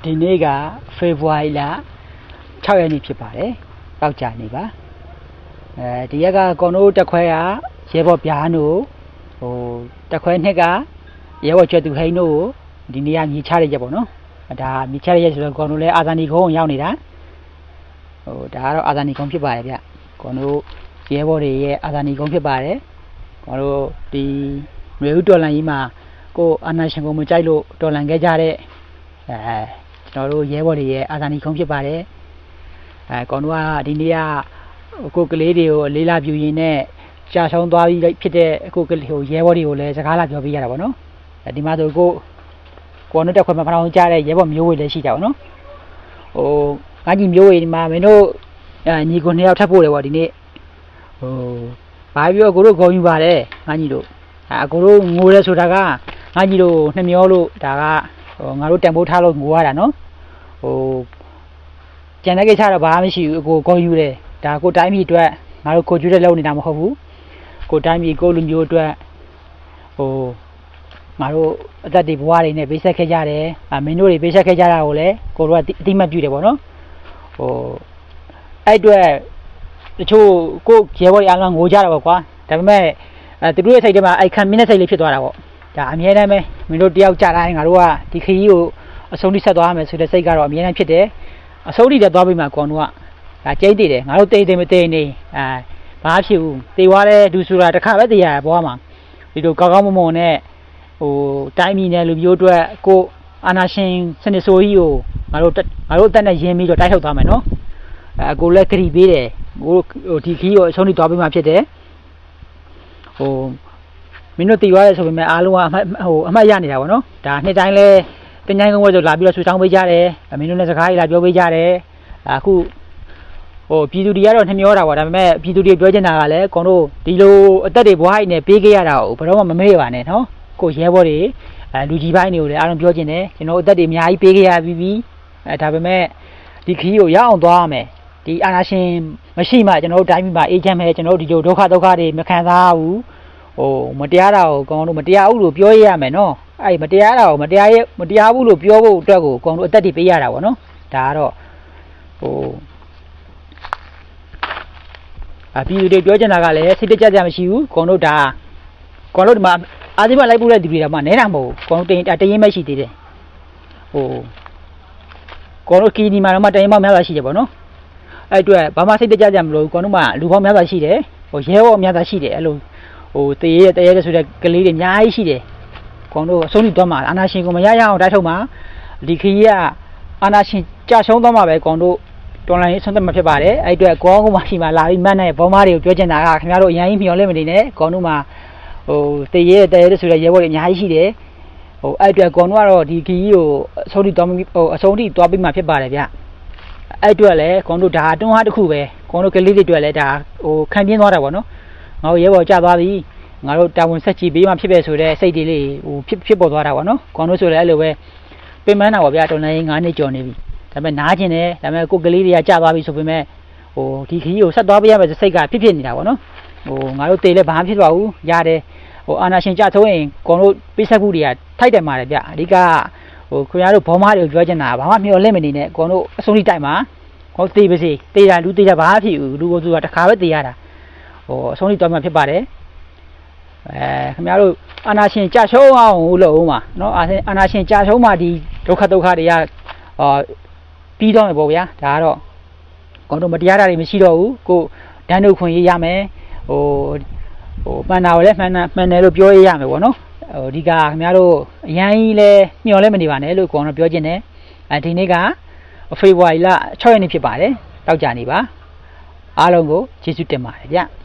ဒီနေ့ကဖေဖော်ဝါရီလ6 ရက်နေ့ဖြစ်ပါတယ်တောက်ကြနေပါဒီရက်ကကော်နိုးတက်ခွဲကရဲဘော်ပြားနို့တက်ခွဲနှစ်ကရဲဘော်ကျွတ်သူဟိန်းတို့ဒီနေ့ကမြေချတဲ့ရက်ပေါ့နော်ဒါမြေချတဲ့ရက်ဆိုတော့ကော်နိုးလဲအာဇာနည်ကုန်းရောက်နေတာဒါကတော့အာဇာနည်ကုန်းဖြစ်ပါတယ်ဗျကော်နိုးရဲဘော်တွေရဲ့အာဇာနည်ကုန်းဖြစ်ပါတယ်ကော်နိုးဒီမျိုးဦးတော်လန်ကြီးမှာကိုအာနာရှင်ကိုမကြိုက်လို့တော်လန်ခဲ့ကြတဲ့ကျွန်တော်တို့ရဲဘော်တွေရဲ့အာဇာနည်ကုန်းဖြစ်ပါတယ်ကော်နိုးကဒီနေ့ကကိုကလေးတွေကိုလေးလာပြူရင်နဲ့ကြာဆုံးသွားပြီးဖြစ်တဲ့ကိုကလေးဟိုရဲဘော်တွေကိုလည်းစကားလာပြောပေးရတာပေါ့နော်ဒီမှာဆိုကိုနိုးတက်ခွဲမှာဖထောင်ကြတဲ့ရဲဘော်မျိုးဝေလည်းရှိကြပါတော့ငါကြီးမျိုးဝေဒီမှာမင်းတို့ညီကို2ယောက်ထပ်ဖို့တယ်ပေါ့ဒီနေ့ဘာပြောကိုတို့ဂုံယူပါတယ်ငါကြီးတို့ကိုတို့ငိုရဲဆိုတာကငါကြီးတို့2မျောလို့ဒါကငါတို့တန်ဖိုးထားလို့ငိုရတာနော်ကျန်တဲ့ကိစ္စတော့ဘာမှမရှိဘူးကိုဂုံယူတယ်ဒါကိုတိုင်းပြည်အတွက်ငါတို့ကိုကျွတ်တဲ့လုံနေတာမဟုတ်ဘူးကိုတိုင်းပြည်ကိုလူမျိုးအတွက်ငါတို့အသက်တွေဘဝတွေနဲ့ပေးဆက်ခဲ့ကြတယ်မင်းတို့တွေပေးဆက်ခဲ့ကြတာကိုလည်းကိုတို့ကအတိမတ်ပြုတယ်ပေါ့နော်အဲ့အတွက်တချို့ကိုရဲဘော်တွေအားလုံးငိုကြတာပေါ့ကွာဒါပေမဲ့သူတို့ရဲ့စိတ်ထဲမှာအဲ့ခံမင်းတဲ့စိတ်လေးဖြစ်သွားတာပေါ့ဒါအမြဲတမ်းပဲမင်းတို့တယောက်ကြတိုင်းငါတို့ကဒီခရီးကိုအဆုံးထိဆက်သွားရမယ်ဆိုတဲ့စိတ်ကတော့အမြဲတမ်းဖြစ်တယ်အဆုံးထိတက်သွားပြီးမှကော်နိုးကဒါကျိန်းတည်တယ်ငါတို့တိတ်မတိတ်နေဘာဖြစ်ဘူးတေသွားတဲ့ဒူဆိုတာတစ်ခါပဲတေးရဘွားမှာဒီလိုကောင်းကောင်းမွန်မွန်နဲ့တိုင်းပြည်နဲ့လူမျိုးအတွက်ကိုအာနာရှင်စနစ်ဆိုးကြီးကိုငါတို့အသက်နဲ့ရင်းပြီးတော့တိုက်ထုတ်သွားမယ်နော်ကိုလည်းခရီးပေးတယ်ကိုဒီခီးကိုအဆုံးထိသွားပြီးမှဖြစ်တယ်မင်းတို့တေသွားတယ်ဆိုပေမဲ့အားလုံးကအမှတ်ရနေတာပေါ့နော်ဒါနှစ်တိုင်းလဲတင်ချိုင်းကုန်းဝဲဆိုလာပြီးတော့ဆူတောင်းပေးကြတယ်မင်းတို့လည်းစကားကြီးလာပြောပေးကြတယ်အခုပြည်သူတွေကတော့နှမျောတာပေါ့ဒါပေမဲ့ပြည်သူတွေပြောချင်တာကလည်းကောင်းတို့ဒီလိုအသက်တွေဘွားရည်နဲ့ပေးခဲ့ရတာကိုဘယ်တော့မှမမေ့ပါနဲ့နော်ကိုရဲဘော်တွေလူကြီးပိုင်းတွေကိုလည်းအားလုံးပြောချင်တယ်ကျွန်တော်အသက်တွေအများကြီးပေးခဲ့ရပြီးဒါပေမဲ့ဒီခီးကိုရအောင်သွားရမယ်ဒီအာနာရှင်မရှိမှကျွန်တော်တို့တိုင်းပြည်မှာအေးချမ်းမယ်ကျွန်တော်တို့ဒီလိုဒုက္ခတွေမခံစားဘူးမတရားတာကိုကောင်းတို့မတရားဘူးလို့ပြောရမယ်နော်အဲ့မတရားတာကိုမတရားဘူးလို့ပြောဖို့အတွက်ကိုကောင်းတို့အသက်တွေပေးရတာပေါ့နော်ဒါကတော့ပြည်သူတွေပြောချင်တာကလည်းစိတ်တကြကြမရှိဘူးကောင်းတို့ဒါကောင်းတို့ဒီမှာအာသီမလိုက်ပို့တဲ့သူတွေကမှနဲတာမဟုတ်ဘူးကောင်းတို့တရင်မရှိသေးတယ်ကောင်းတို့ကီဒီမှာတော့မှတရင်မောက်များစွာရှိတယ်ပေါ့နော်အဲ့အတွက်ဘာမှစိတ်တကြကြမလို့ကောင်းတို့မှလူပေါင်းများစွာရှိတယ်ရဲဘော်များစွာရှိတယ်အဲ့လိုတရေဆိုတဲ့ကလေးတွေအများကြီးရှိတယ်ကောင်းတို့အဆုံးထိသွားမှာအာနာရှင်ကိုမရအောင်တိုက်ထုတ်မှာဒီခရီးကအာနာရှင်ကြာရှုံးသွားမှာပဲကောင်းတို့တော်လိုင်းရေးဆုံးသက်မှာဖြစ်ပါတယ်အဲ့အတွက်ကောင်းကောင်းမှရှိမှလာပြီးမတ်နဲ့ဘောမားတွေကိုပြောချင်တာကခင်ဗျားတို့အရင်ကြီးမျောလဲမနေနဲ့ကောင်းတို့မှာတရေဆိုတဲ့ရဲဘော်တွေအများကြီးရှိတယ်အဲ့အတွက်ကောင်းတို့ကတော့ဒီခရီးကိုအဆုံးထိသွားပြီးမှဖြစ်ပါတယ်ဗျအဲ့အတွက်လည်းကောင်းတို့ဒါတွန်းဟာတစ်ခုပဲကောင်းတို့ကလေးတွေအတွက်လည်းဒါခံပြင်းသွားတာပေါ့နော်ငါတို့ရဲဘော်ကြသွားပြီငါတို့တာဝန်ဆက်ကြည့်ပေးမှဖြစ်ပဲဆိုတဲ့စိတ်တွေလေးဖြစ်ပေါ်သွားတာပေါ့နော်ကောင်းတို့ဆိုလည်းအဲ့လိုပဲပင်ပန်းတာပေါ့ဗျာတော်လိုင်း9နှစ်ကျော်နေပြီဒါပေမဲ့နားကျင်တယ်ဒါပေမဲ့ကိုကလေးတွေကကြာသွားပြီဆိုပေမဲ့ဒီခရီးကိုဆက်သွားပေးရမယ်စိတ်ကဖြစ်နေတာပေါ့နော်ငါတို့တေးလည်းဘာမှဖြစ်သွားဘူးရတယ်အာနာရှင်ကြဆုံးရင်ကောင်းတို့ပိဆက်မှုတွေကထိုက်တယ်မှာလေဗျအဓိကခင်ဗျားတို့ဘောမားတွေကိုပြောချင်တာဘာမှမျောလက်မနေနဲ့ကောင်းတို့အဆုံးထိတိုက်မှာကောင်းတေးပါစေတေးတာလူတေးတာဘာမှဖြစ်ဘူးလူကိုသူကတစ်ခါပဲတေးရတာအဆုံးထိသွားမှဖြစ်ပါတယ်ခင်ဗျားတို့အာနာရှင်ကြဆုံးအောင်လို့ဦးမှာနော်အာနာရှင်ကြဆုံးမှဒီဒုက္ခတွေကပြီးတော့မယ်ပေါ့ဗျာဒါကတော့ကောင်းတို့မတရားတာတွေမရှိတော့ဘူးကိုဒန်းတို့ခွင့်ရမယ်မှန်တာကိုလည်းမှန်တယ်လို့ပြောရမယ်ပေါ့နော်အဓိကခင်ဗျားတို့အရင်ကြီးလဲမျောလဲမနေပါနဲ့လို့ကောင်းတို့ပြောချင်တယ်ဒီနေ့ကဖေဖော်ဝါရီလ6 ရက်နေ့ဖြစ်ပါတယ်တောက်ကြနေပါအားလုံးကိုကျေးဇူးတင်ပါတယ်ဗျ